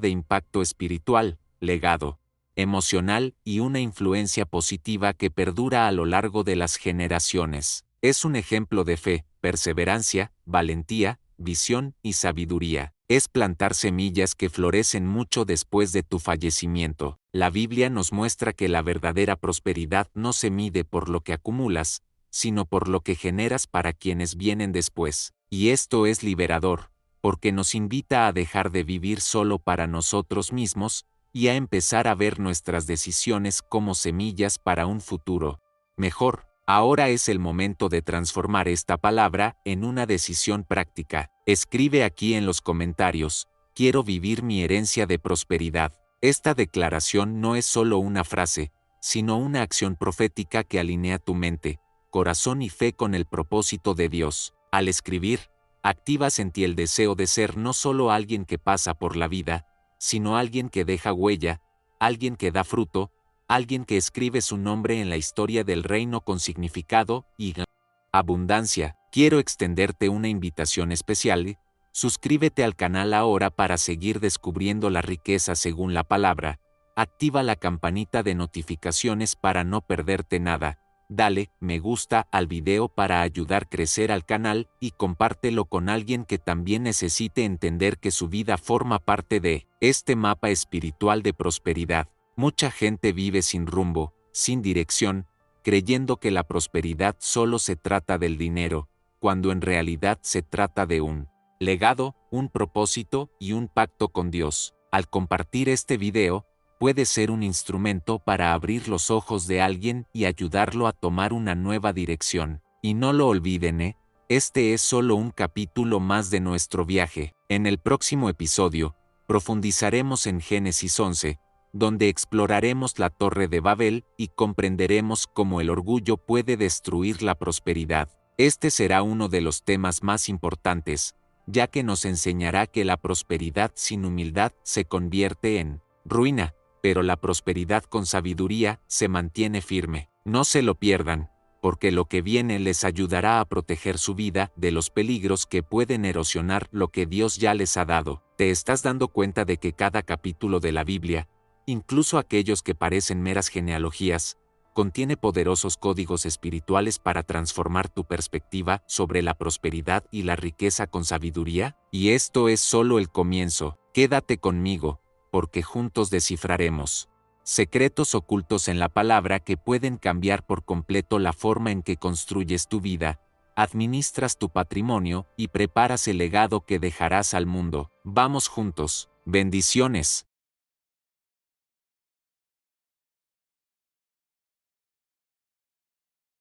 de impacto espiritual, legado emocional y una influencia positiva que perdura a lo largo de las generaciones. Es un ejemplo de fe, perseverancia, valentía, visión y sabiduría. Es plantar semillas que florecen mucho después de tu fallecimiento. La Biblia nos muestra que la verdadera prosperidad no se mide por lo que acumulas, sino por lo que generas para quienes vienen después. Y esto es liberador, porque nos invita a dejar de vivir solo para nosotros mismos, y a empezar a ver nuestras decisiones como semillas para un futuro mejor. Ahora es el momento de transformar esta palabra en una decisión práctica. Escribe aquí en los comentarios, quiero vivir mi herencia de prosperidad. Esta declaración no es solo una frase, sino una acción profética que alinea tu mente, corazón y fe con el propósito de Dios. Al escribir, activas en ti el deseo de ser no solo alguien que pasa por la vida, sino alguien que deja huella, alguien que da fruto, alguien que escribe su nombre en la historia del reino con significado y abundancia. Quiero extenderte una invitación especial. Suscríbete al canal ahora para seguir descubriendo la riqueza según la palabra. Activa la campanita de notificaciones para no perderte nada. Dale me gusta al video para ayudar a crecer al canal y compártelo con alguien que también necesite entender que su vida forma parte de este mapa espiritual de prosperidad. Mucha gente vive sin rumbo, sin dirección, creyendo que la prosperidad solo se trata del dinero, cuando en realidad se trata de un legado, un propósito y un pacto con Dios. Al compartir este video, puede ser un instrumento para abrir los ojos de alguien y ayudarlo a tomar una nueva dirección. Y no lo olviden, este es solo un capítulo más de nuestro viaje. En el próximo episodio, profundizaremos en Génesis 11, donde exploraremos la Torre de Babel y comprenderemos cómo el orgullo puede destruir la prosperidad. Este será uno de los temas más importantes, ya que nos enseñará que la prosperidad sin humildad se convierte en ruina, pero la prosperidad con sabiduría se mantiene firme. No se lo pierdan, porque lo que viene les ayudará a proteger su vida de los peligros que pueden erosionar lo que Dios ya les ha dado. ¿Te estás dando cuenta de que cada capítulo de la Biblia, incluso aquellos que parecen meras genealogías, contiene poderosos códigos espirituales para transformar tu perspectiva sobre la prosperidad y la riqueza con sabiduría? Y esto es solo el comienzo. Quédate conmigo, porque juntos descifraremos secretos ocultos en la palabra que pueden cambiar por completo la forma en que construyes tu vida, administras tu patrimonio y preparas el legado que dejarás al mundo. Vamos juntos. Bendiciones.